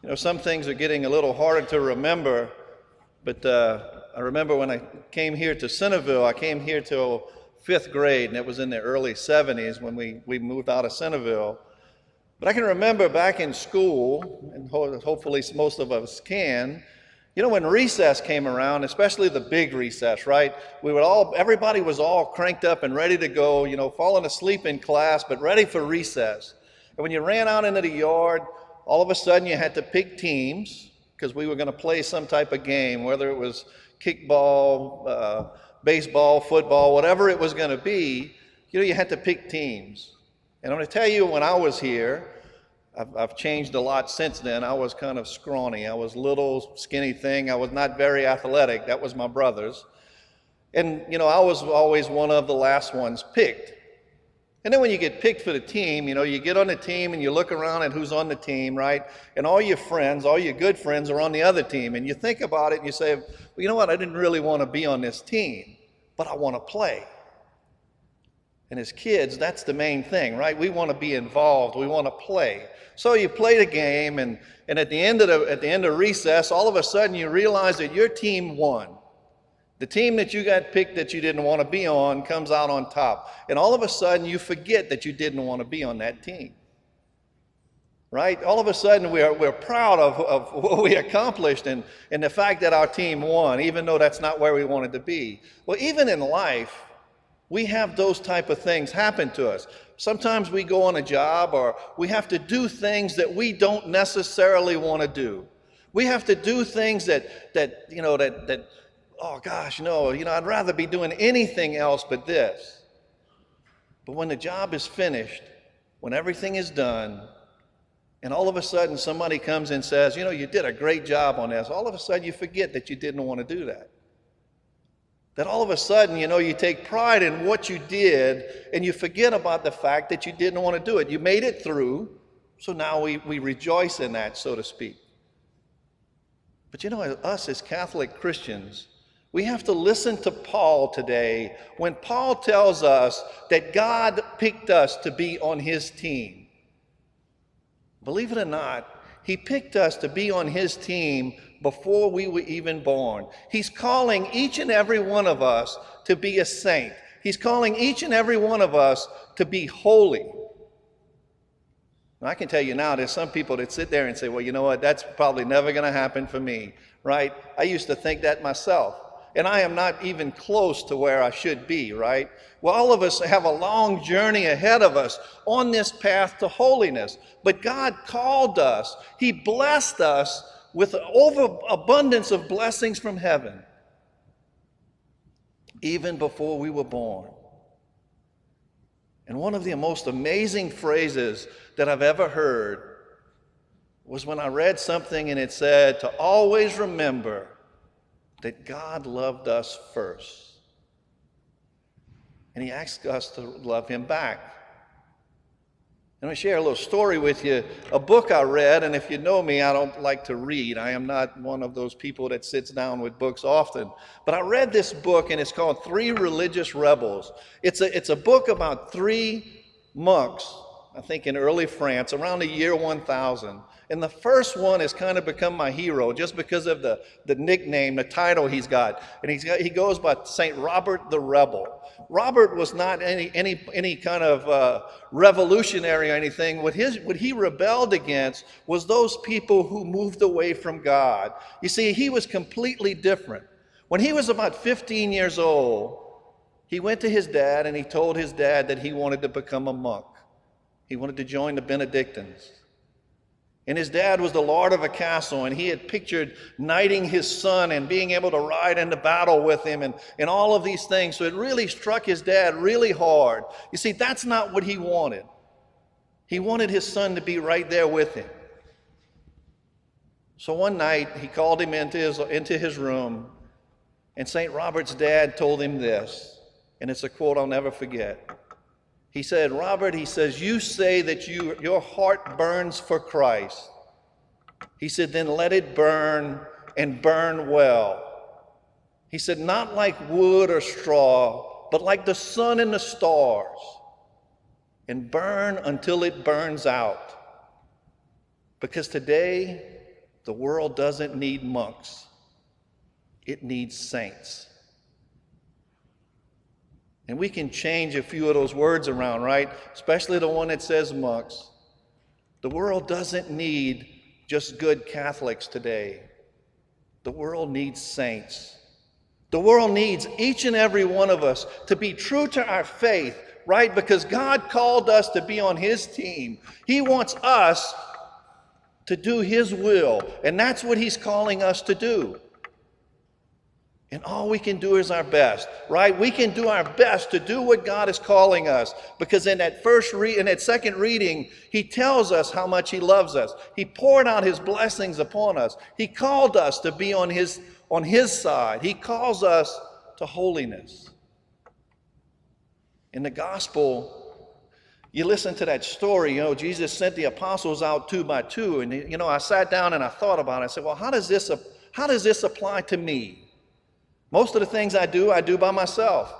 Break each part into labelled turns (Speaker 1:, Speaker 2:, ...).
Speaker 1: You know, some things are getting a little harder to remember, but I remember when I came here to Centerville, I came here till fifth grade, and it was in the early 70s when we moved out of Centerville. But I can remember back in school, and hopefully most of us can, you know, when recess came around, especially the big recess, right? Everybody was all cranked up and ready to go, you know, falling asleep in class, but ready for recess. And when you ran out into the yard, all of a sudden you had to pick teams because we were going to play some type of game, whether it was kickball, baseball, football, whatever it was going to be. You know, you had to pick teams. And I'm going to tell you, when I was here, I've changed a lot since then. I was kind of scrawny. I was little, skinny thing. I was not very athletic. That was my brothers. And, you know, I was always one of the last ones picked. And then when you get picked for the team, you know, you get on the team and you look around at who's on the team, right? And all your friends, all your good friends are on the other team. And you think about it and you say, well, you know what? I didn't really want to be on this team, but I want to play. And as kids, that's the main thing, right? We want to be involved. We want to play. So you play the game, and at the end of recess, all of a sudden you realize that your team won. The team that you got picked that you didn't want to be on comes out on top. And all of a sudden you forget that you didn't want to be on that team. Right? All of a sudden we're proud of what we accomplished and the fact that our team won, even though that's not where we wanted to be. Well, even in life, we have those type of things happen to us. Sometimes we go on a job or we have to do things that we don't necessarily want to do. We have to do things that oh gosh, no, you know, I'd rather be doing anything else but this. But when the job is finished, when everything is done, and all of a sudden somebody comes and says, you know, you did a great job on this, all of a sudden you forget that you didn't want to do that. That all of a sudden, you know, you take pride in what you did and you forget about the fact that you didn't want to do it. You made it through, so now we rejoice in that, so to speak. But you know, us as Catholic Christians, we have to listen to Paul today when Paul tells us that God picked us to be on his team. Believe it or not, he picked us to be on his team before we were even born. He's calling each and every one of us to be a saint. He's calling each and every one of us to be holy. Now, I can tell you now, there's some people that sit there and say, well, you know what, that's probably never going to happen for me, right? I used to think that myself. And I am not even close to where I should be, right? Well, all of us have a long journey ahead of us on this path to holiness. But God called us. He blessed us with an overabundance of blessings from heaven, even before we were born. And one of the most amazing phrases that I've ever heard was when I read something and it said, to always remember that God loved us first. And he asked us to love him back. I'm going to share a little story with you, a book I read, and if you know me, I don't like to read. I am not one of those people that sits down with books often. But I read this book, and it's called Three Religious Rebels. It's a book about three monks, I think in early France, around the year 1000. And the first one has kind of become my hero just because of the nickname, the title he's got. And he goes by St. Robert the Rebel. Robert was not any kind of revolutionary or anything. What he rebelled against was those people who moved away from God. You see, he was completely different. When he was about 15 years old, he went to his dad and he told his dad that he wanted to become a monk. He wanted to join the Benedictines. And his dad was the lord of a castle, and he had pictured knighting his son and being able to ride into battle with him and all of these things. So it really struck his dad really hard. You see, that's not what he wanted. He wanted his son to be right there with him. So one night, he called him into his room, and St. Robert's dad told him this, and it's a quote I'll never forget. He said, Robert, he says, you say that your heart burns for Christ. He said, then let it burn and burn well. He said, not like wood or straw, but like the sun and the stars, and burn until it burns out. Because today, The world doesn't need monks. It needs saints. And we can change a few of those words around, right? Especially the one that says monks. The world doesn't need just good Catholics today. The world needs saints. The world needs each and every one of us to be true to our faith, right? Because God called us to be on His team. He wants us to do His will, and that's what He's calling us to do. And all we can do is our best, right? We can do our best to do what God is calling us, because in that second reading, He tells us how much He loves us. He poured out His blessings upon us. He called us to be on His side. He calls us to holiness. In the gospel, you listen to that story, Jesus sent the apostles out 2 by 2, and I sat down and I thought about it. I said, well, how does this apply to me? Most of the things I do by myself.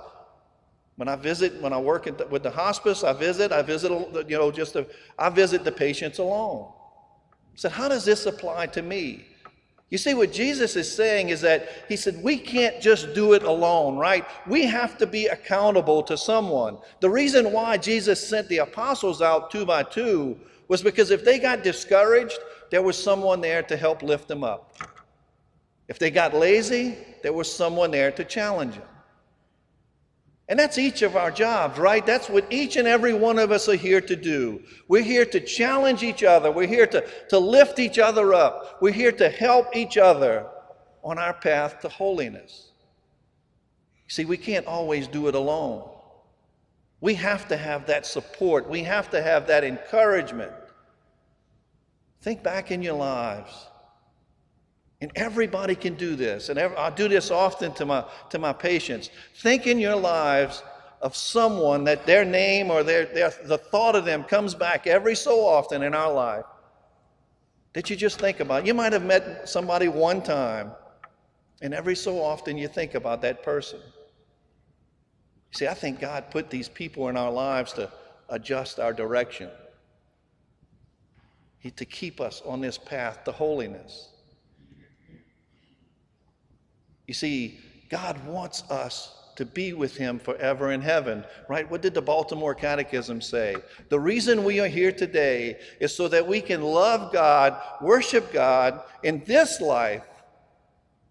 Speaker 1: When I work with the hospice, I visit the patients alone. I said, how does this apply to me? You see, what Jesus is saying is that He said, we can't just do it alone, right? We have to be accountable to someone. The reason why Jesus sent the apostles out 2 by 2 was because if they got discouraged, there was someone there to help lift them up. If they got lazy, there was someone there to challenge them. And that's each of our jobs, right? That's what each and every one of us are here to do. We're here to challenge each other. We're here to lift each other up. We're here to help each other on our path to holiness. See, we can't always do it alone. We have to have that support. We have to have that encouragement. Think back in your lives. And everybody can do this. And I do this often to my patients. Think in your lives of someone that their name or the thought of them comes back every so often in our life that you just think about. You might have met somebody one time, and every so often you think about that person. You see, I think God put these people in our lives to adjust our direction, to keep us on this path to holiness. You see, God wants us to be with Him forever in heaven, right? What did the Baltimore Catechism say? The reason we are here today is so that we can love God, worship God in this life,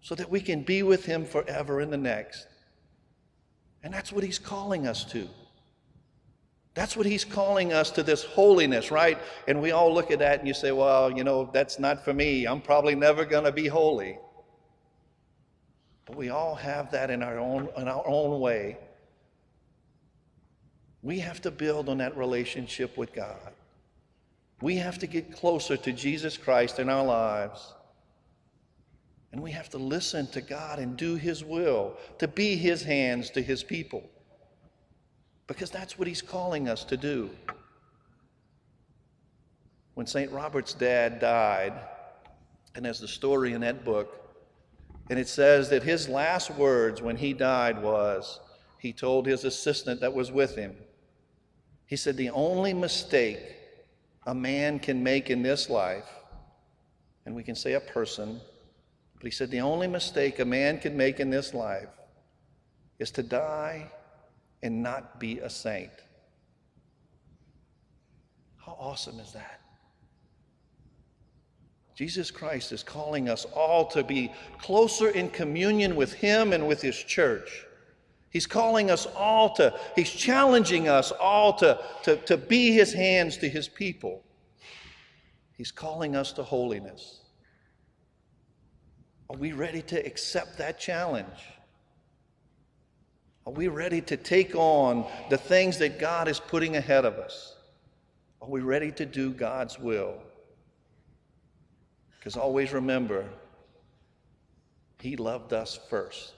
Speaker 1: so that we can be with Him forever in the next. And that's what He's calling us to. That's what He's calling us to, this holiness, right? And we all look at that and you say, well, that's not for me. I'm probably never going to be holy. But we all have that in our own way. We have to build on that relationship with God. We have to get closer to Jesus Christ in our lives. And we have to listen to God and do His will, to be His hands to His people. Because that's what He's calling us to do. When St. Robert's dad died, and there's the story in that book, and it says that his last words when he died was, he told his assistant that was with him, he said, the only mistake a man can make in this life, and we can say a person, but he said the only mistake a man can make in this life is to die and not be a saint. How awesome is that? Jesus Christ is calling us all to be closer in communion with Him and with His church. He's calling us all He's challenging us all to be His hands to His people. He's calling us to holiness. Are we ready to accept that challenge? Are we ready to take on the things that God is putting ahead of us? Are we ready to do God's will? Because always remember, He loved us first.